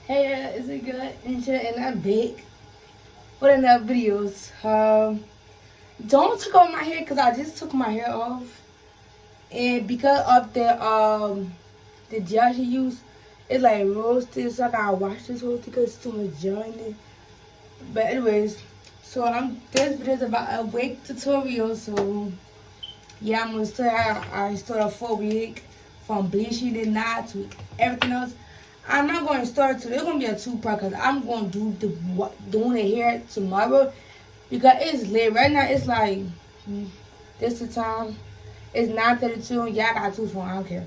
Hey, is it good? And I'm big. What another videos? Don't take off my hair because I just took my hair off, and because of the gel she used, it's like roasted, so I gotta wash this whole thing because it's too much gel in it. But anyways, so this video is about a wig tutorial. So yeah, I'm gonna start. I started a full wig from bleaching the knot to everything else. I'm not going to start today. It's going to be a two-part because I'm going to do doing the hair tomorrow because it's late. Right now, it's like, this the time. It's 9:32. Yeah, I got two phones. I don't care.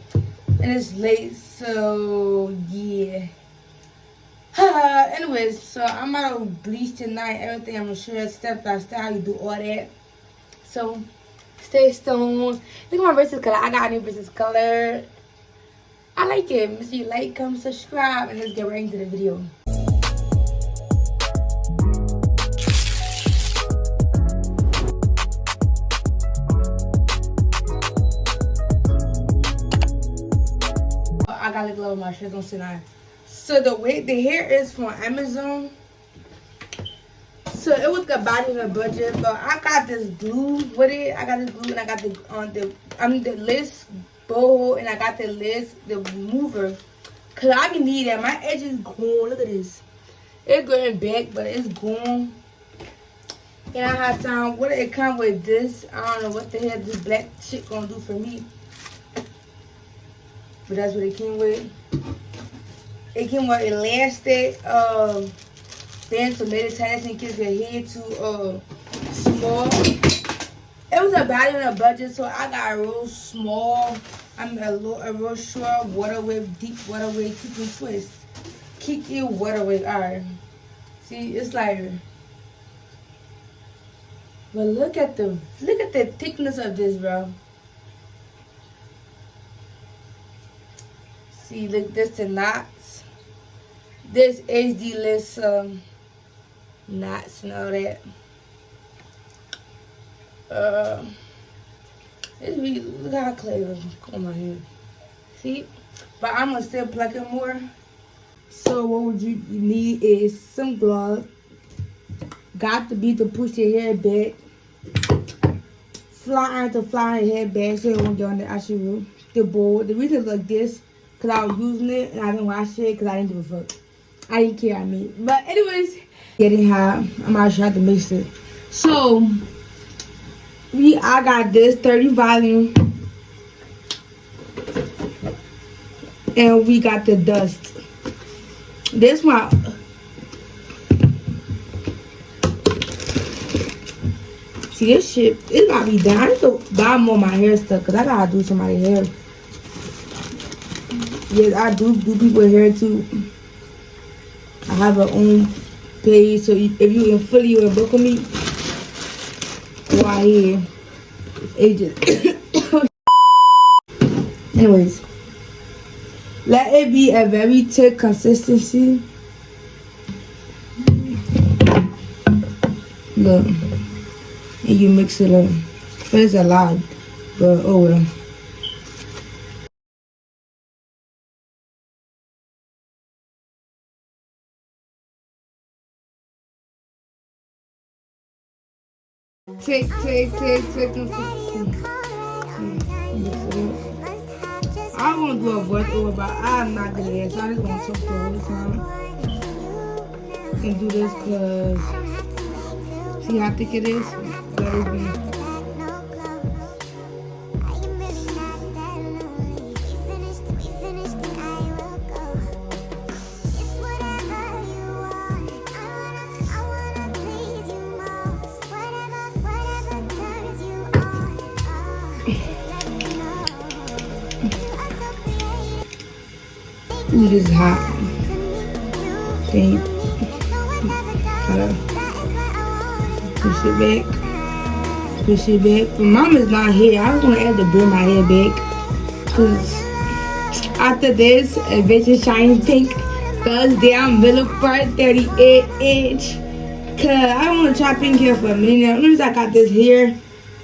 And it's late, so, yeah. Anyways, so I'm about to bleach tonight. Everything I'm going to show you step by step how you do all that. So, stay tuned. Look at my versus color. I got a new versus color. I like it. Make sure you like, comment, subscribe, and let's get right into the video. I got a glow on my shirt, don't sit down. So the hair is from Amazon. So it was the body in the budget, but I got this glue with it. I got this glue and I got the list bowl, and I got the mover, cause I be need that. My edge is gone. Look at this. It's going back, but it's gone. And I have time. What it come with this? I don't know what the hell this black shit gonna do for me. But that's what it came with. It came with elastic band to meditate and get your hair too small. It was a body on a budget, so I got a real small, a real short water wave, deep water wave, kick and twist. Kick water wave, alright. See, it's like, but look at the thickness of this, bro. See, look, this the knots. This HD-less knots and all that. Look how clay is on my hair. See? But I'm gonna still pluck it more. So what would you need is some glove. Got to be to push your hair back. Fly iron to fly your hair back so it won't get on the actual the bowl. The reason it's like this, because I was using it and I didn't wash it because I didn't give a fuck. I didn't care, I mean. But anyways, getting hot. I'm gonna try to mix it. So I got this 30 volume, and we got the dust. This one, see this shit, it's about to be done. I need to buy more of my hair stuff because I gotta do somebody's hair. Yes, I do people's hair too. I have a own page, so if you in Philly or book with me, right here, ages. Anyways, let it be a very thick consistency. Look, and you mix it up. It's a lot, but oh well. Take consistency. I want to do a voice over, but I'm not good at it, so I'm just going to talk to her all the time. And do this because, see how thick it is? Let it be. Ooh, this is hot. Dang. Gotta push it back. Push it back. But Mama's not here. I was gonna have to bring my hair back. Cause after this, Adventure Shine Pink goes down middle part 38 inch. Cause I don't wanna try pink hair for a minute. At least I got this hair.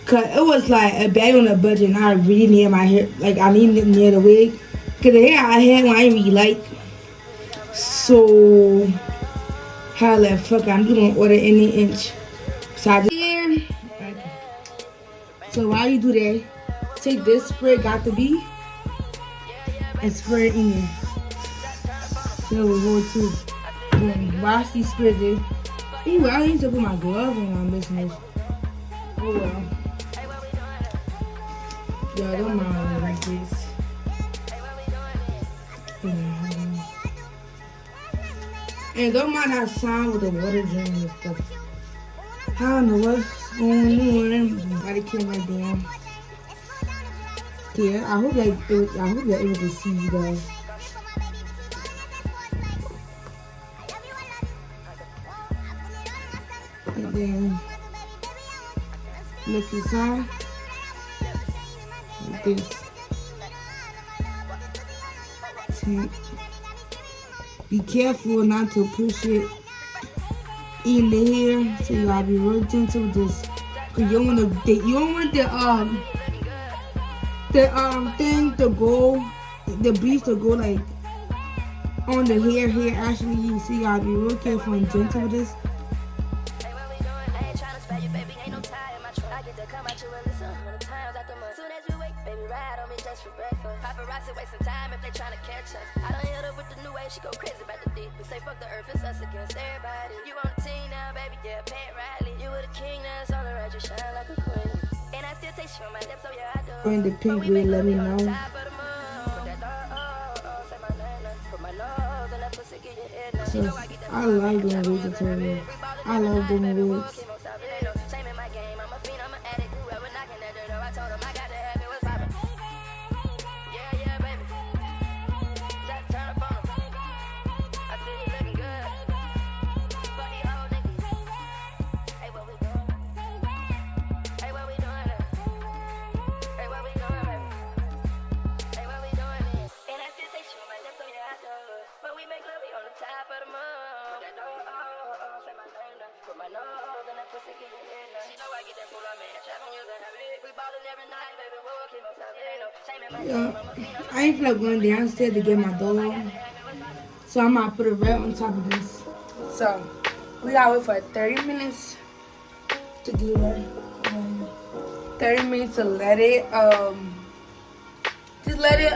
Cause it was like a bag on a budget and I really needed my hair. Like I needed it near the wig. Cause the hair I had when I didn't really like. So, how the fuck I'm just gonna order any inch. So I just here. Okay. So while you do that, take this spray, got to be, and spray it in there. So we'll go to wash these sprays there. Anyway, I need to put my glove on while I'm missing this. Oh well. Yeah, don't mind me like this. And don't mind that sound with the water drain and stuff. I don't know what's going on. Gotta kill my damn. Yeah, I hope that you're able to see you guys. And then look inside like this. Be careful not to push it in the hair, so you gotta be real gentle with this. Cause you don't want the thing to go, the bleach to go like on the hair actually. So you gotta be real careful and gentle with this. Paparazzi waste some time if they tryna catch us. I done hit her with the new wave, she go crazy about the deep. We say fuck the earth, it's us against everybody. You on the team now, baby, yeah, Pat Riley. You were the king, now it's on the right, you shine like a queen. And I still taste you on my lips, so yeah, I do. In the pink way, let me know. So, I love doing wig tutorials. I love doing wigs. I ain't feel like going downstairs to get my dog, so I'm gonna put it right on top of this. So we gotta wait for 30 minutes to glue it. 30 minutes to let it just let it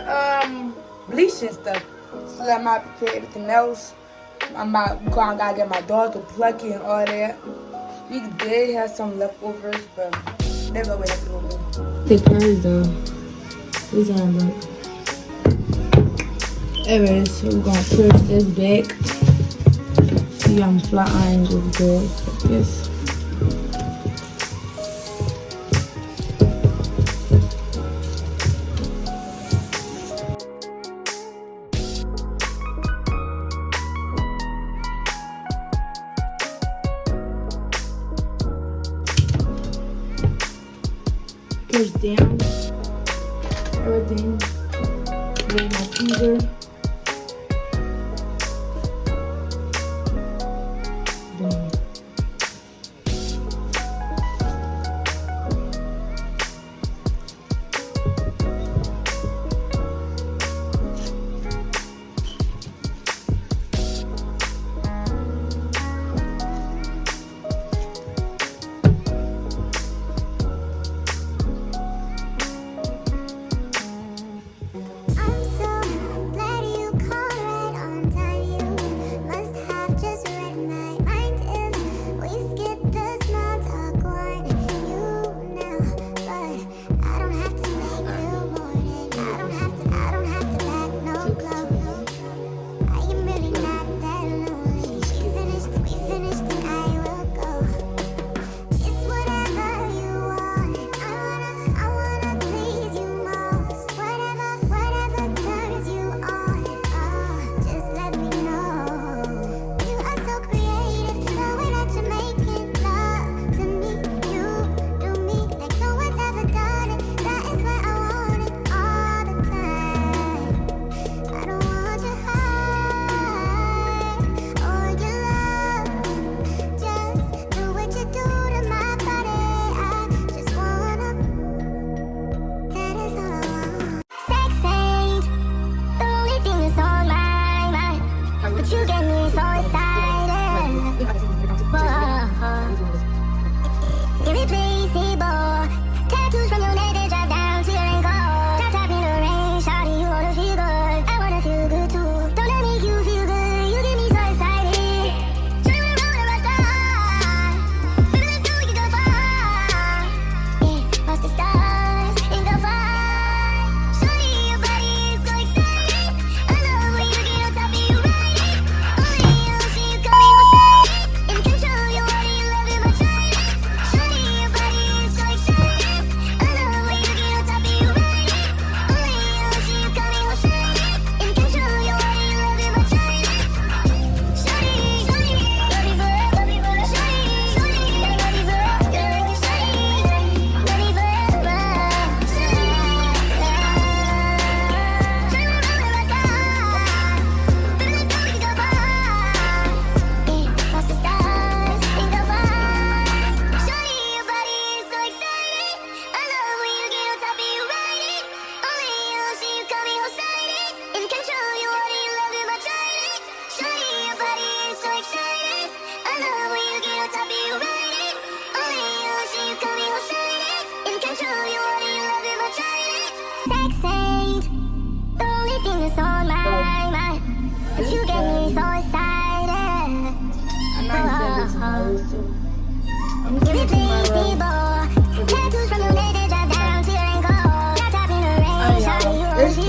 bleach and stuff. So that I might prepare everything else. I'm about to go and gotta get my dog to pluck it and all that. We did have some leftovers, but they're gonna wait a little bit. The curves though. This is how it looks. Alright, so we're gonna press this back. See, I'm flat iron really good like this. Push down everything with my finger. Boom.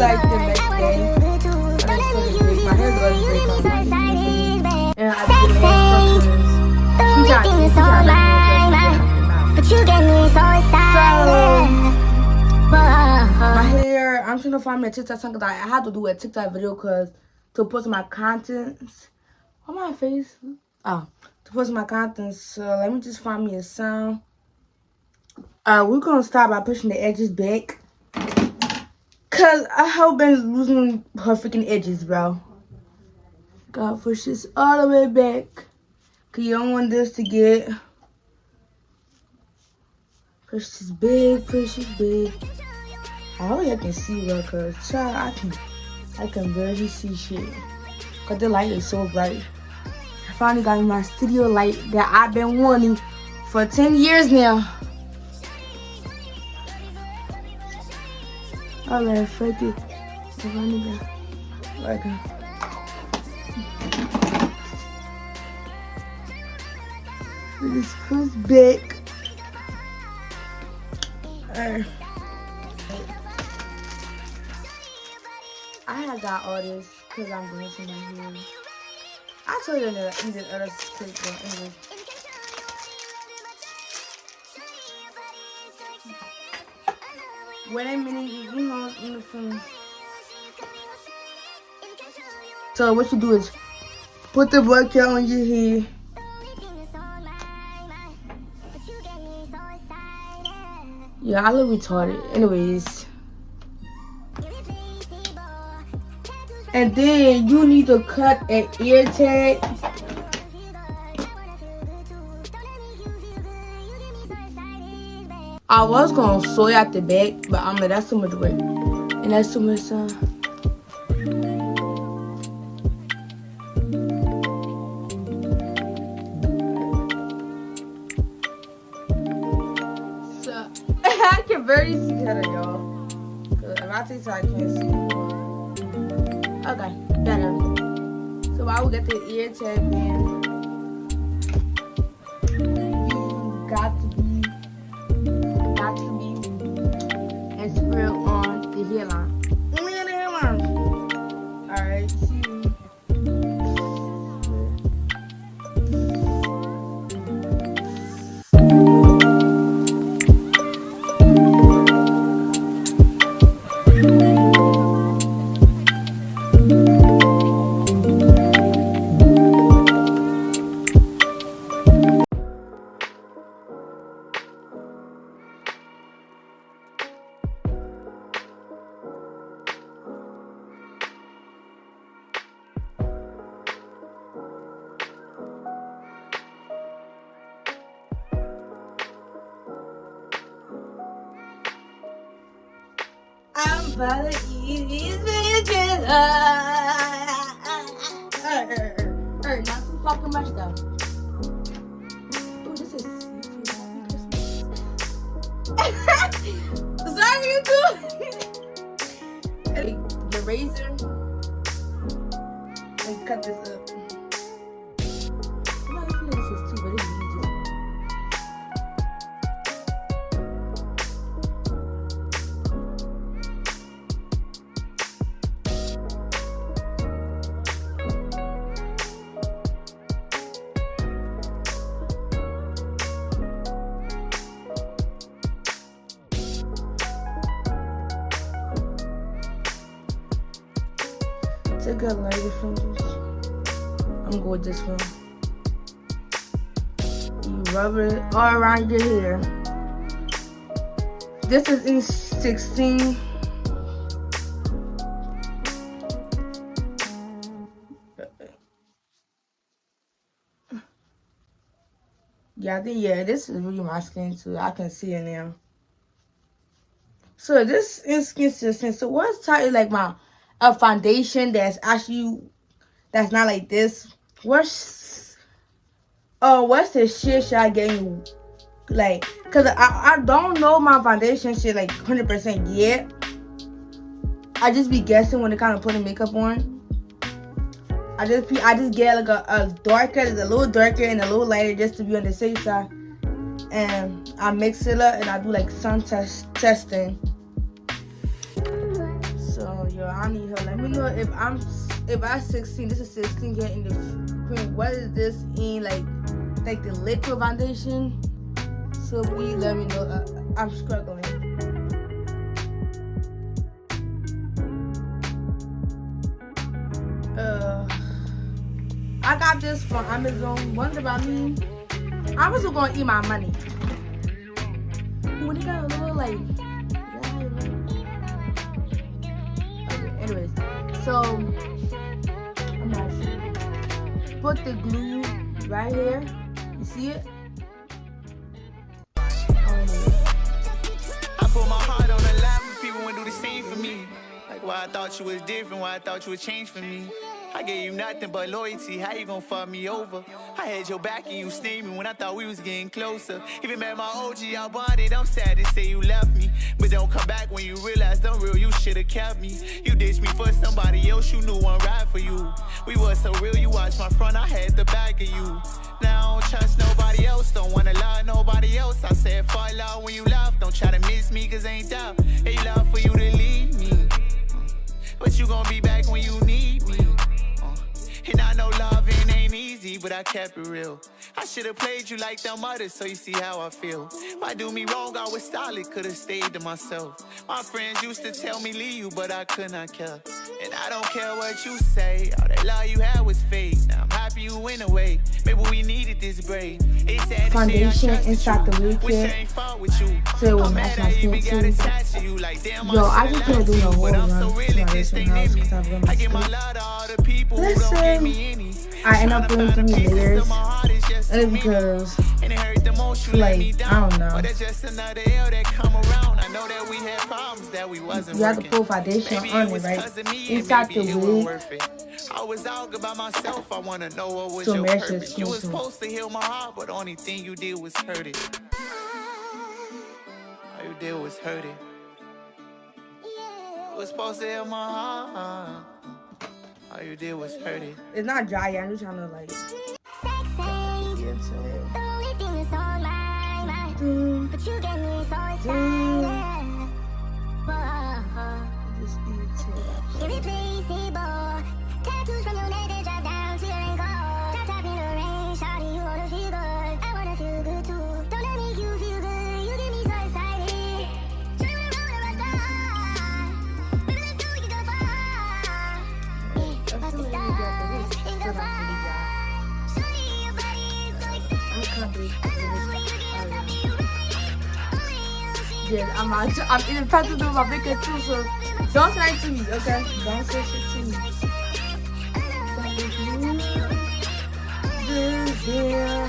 like the next day. And I started break. My hair's already breaking. And I did it because she tried to make but you get me so excited. My hair, I'm trying to find me a TikTok song because I had to do a TikTok video because to post my contents. On my face. Oh, to post my contents. So let me just find me a sound. We're gonna start by pushing the edges back. Cause I have been losing her freaking edges, bro. Gotta push this all the way back. Cause you don't want this to get. Push this big, push it big. I hope I can see well, cause child, I can barely see shit. Cause the light is so bright. I finally got my studio light that I've been wanting for 10 years now. Alright, fuck it. Okay. This goes back. Alright. I had got all this because I'm going to my hair. I told you that I needed other clip, but anyway. Wait a minute, you know, in the phone. So what you do is put the bucket on your head. Yeah, I look retarded. Anyways. And then you need to cut an ear tag. I was gonna sew it at the back, but I'm like, that's too much work. And that's too much time. So, I can barely see better, y'all. Cause if I take so I can't see. Okay, better. So I will get the ear tag in. You got to be and spray on the hairline. Only on the hairline. Alright, see. I'm about to eat these bitches. Not too fucking much though. Oh, this is sorry, YouTube. The razor and cut this up. I'm not looking at this too, but it's easy. Take a lighter from this. I'm going with this one. You rub it all around your hair. This is in 16. Yeah, I think, yeah, this is really my skin too. I can see it now. So this is skin consistent. So what's tight like a foundation that's actually that's not like this? What's the shit should I get you? Like, cause I don't know my foundation shit like 100% yet. I just be guessing when it kind of putting makeup on. I just get like a darker, a little darker and a little lighter just to be on the safe side. And I mix it up and I do like sun testing. So yeah. I need her. Let me know if I'm 16. This is 16 getting the cream. What is this in like the liquid foundation? So please let me know. I'm struggling. I got this from Amazon. Wonder about me. Amazon gonna eat my money. Ooh, they got a little like. Okay, anyways, so I'm not sure. Put the glue right here. You see it? I put my heart on the line for people who do the same for me. Like why I thought you was different, why I thought you would change for me. I gave you nothing but loyalty, how you gon' fuck me over? I had your back and you sneered me when I thought we was getting closer. Even met my OG, I bonded, I'm sad to say you left me. But don't come back when you realize the real you should've kept me. You ditched me for somebody else, you knew one right for you. We was so real, you watched my front, I had the back of you. Now I don't trust nobody else, don't wanna lie nobody else. I said fuck love when you left, don't try to miss me cause ain't doubt. Hey love for you to leave me, but you gon' be back when you need me. And I know loving ain't easy, but I kept it real. I should've played you like them others, so you see how I feel. Why do me wrong, I was solid, could've stayed to myself. My friends used to tell me leave you, but I could not care. And I don't care what you say, all that love you had was fake. Now I'm happy you went away, maybe we needed this break. It's sad Foundation inside the blue kit, so it will match my skin too. Yo, I just can't do no whole run to my foundation house because I've run my skin. Listen, I end up doing 3 layers, and it's because, like, I don't know. You have to put foundation on it, right? Inside the wig. I was out about myself, I wanna know what was So your match purpose. your You was skin too. supposed to heal my heart, but the only thing you did was hurt it. All you did was hurt it. You was supposed to heal my heart. All you did was hurt it. It's not dry yet. I'm just trying to like get into it. But you get me so excited. Just irritated. Irreplaceable. Tattoos from your neck that drop down to your ankle. Top in the rain, shawty, you wanna feel good. I wanna feel good too. Don't let me make you feel good. You get me so excited. Show you what I'm rolling my side. Baby, let's go, we can go far. Watch the stars in the fire. Shawty, your body is so exciting. I can't believe I love when you get on top of you right. Only you see. yes, I'm in the process of my makeup too, so don't say it to me, okay? Don't say shit to me. Yeah.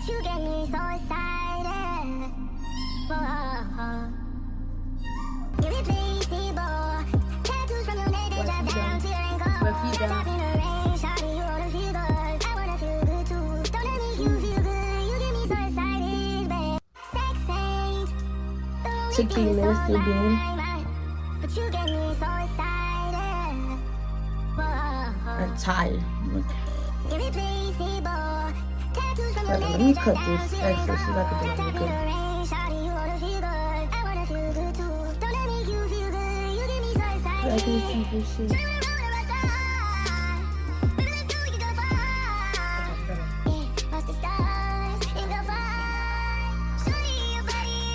You get me so excited. Whoa. Irreplaceable. Tattoos from your neck that drop down to your ankle. Top in the rain, shawty, you wanna feel good. I wanna feel good too. Don't let me make you feel good. You get me so excited, babe. Sex ain't the only 16 thing minutes that's still on doing. my mind. But you get me so excited. Whoa. I'm tired. Irreplaceable. Let me cut this extra so I can do it good. I can see this shit.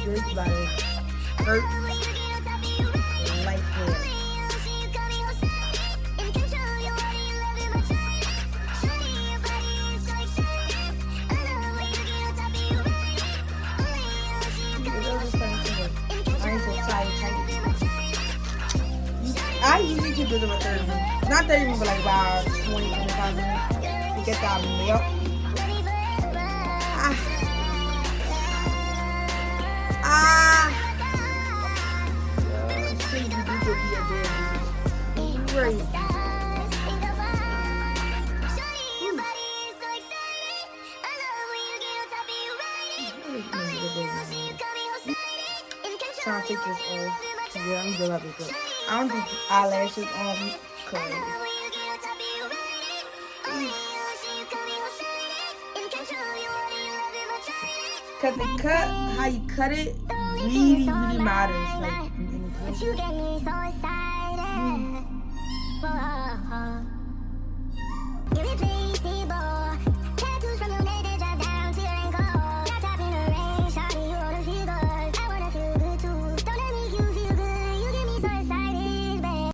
This body hurts like hell. I ain't so tired. usually does about 30 minutes. Not 30 minutes, but like about 20, 25 minutes to get that milk. Shit, you do go be a baby. Crazy. Trying to take this off. Yeah, I'm good at it. But I don't do eyelashes on me. Cause the cut, how you cut it, really matters. Like, you get me so excited. Give me placebo. Tattoos from your neck that drop down to your ankle. Got top in the rain, shawty, you wanna feel good. I wanna feel good too. Don't let me you feel good. You get me so excited, babe.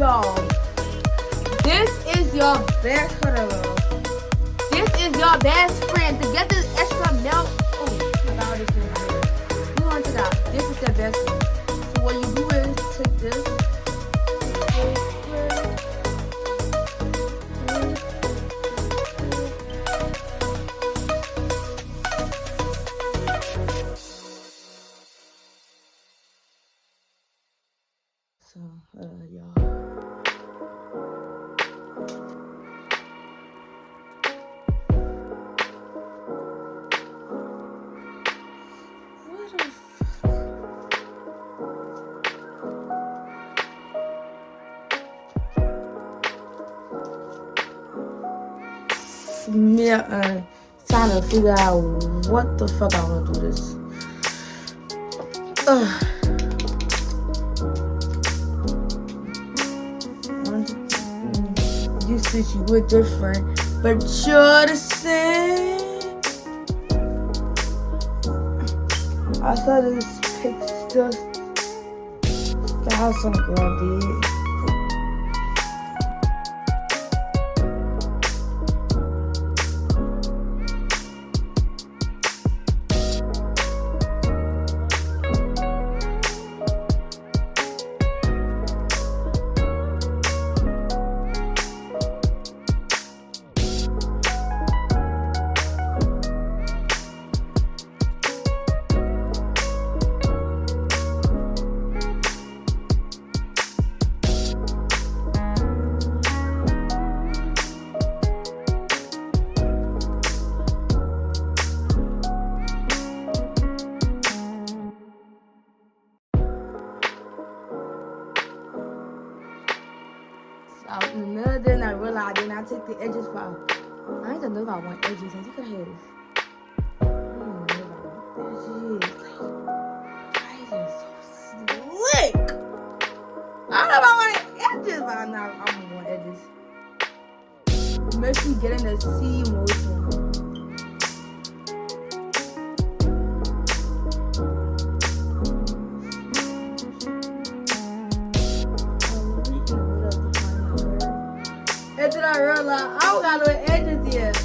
Y'all, this is your best cuddle. This is your best friend. To get this extra milk, oh my god, this is good. You want to that? This is the best one. So what you do is take this. So, y'all. Trying to figure out what the fuck I want to do this. You said you were different, but you're the same. I saw this picture. The house on the ground did. realize then I take the edges off. I ain't gonna know if I want edges. And look at his. Slick. I don't know if I want edges, but I'm gonna want edges. Makes me get in the C motion. And then I realized I don't got no edges yet.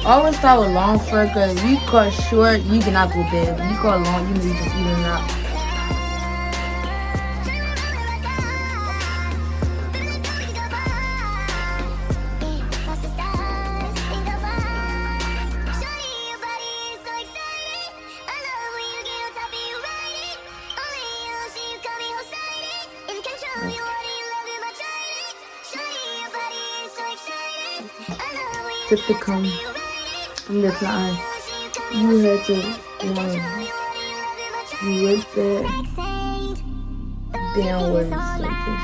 Always start with long fur because if you cut short, you cannot go big. If you cut long, you need to just even out. Tip the comb from this line. You had to whip that downwards like this.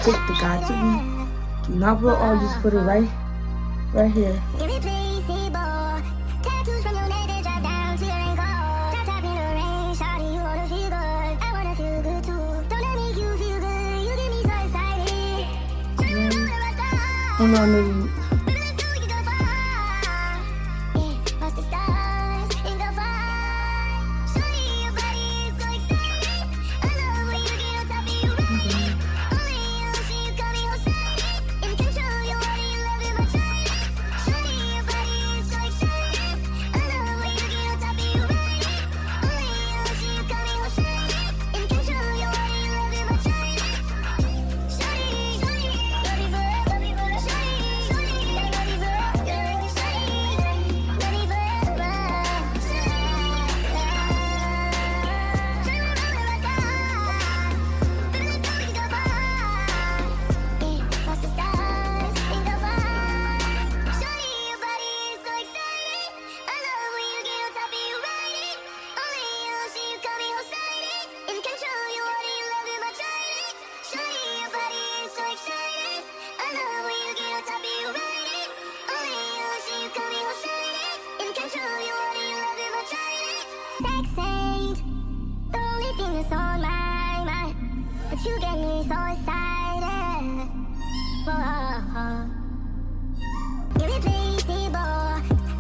Take the guy to me. Do not put all, just put it right here. Hold on, maybe.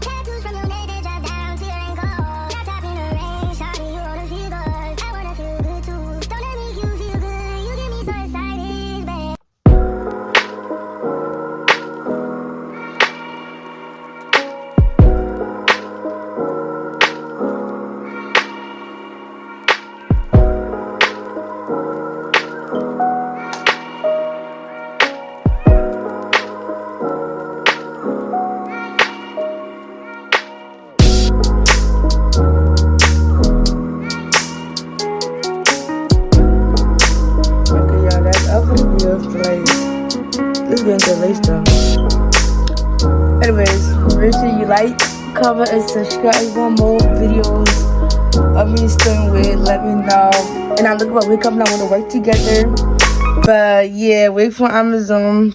Tattoos from your neck that drop down to your ankle. Got top in the rain, shawty, you wanna feel good. I wanna feel good too. Don't let me you feel good. You get me so excited, babe. Okay, y'all, that's up for the video. This is getting good lace though. Anyways, make sure you like, comment, and subscribe. If you want more videos of me staying with, let me know. And I'm looking for wig company. I want to work together. But yeah, wig from Amazon.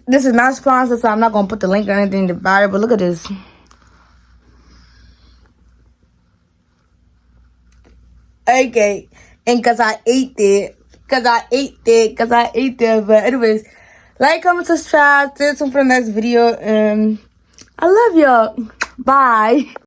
This is not sponsored, so I'm not gonna put the link or anything to buy it. But look at this. Okay, and cause I ate it. But anyways, like, comment, subscribe. Stay tuned for the next video. And I love y'all. Bye.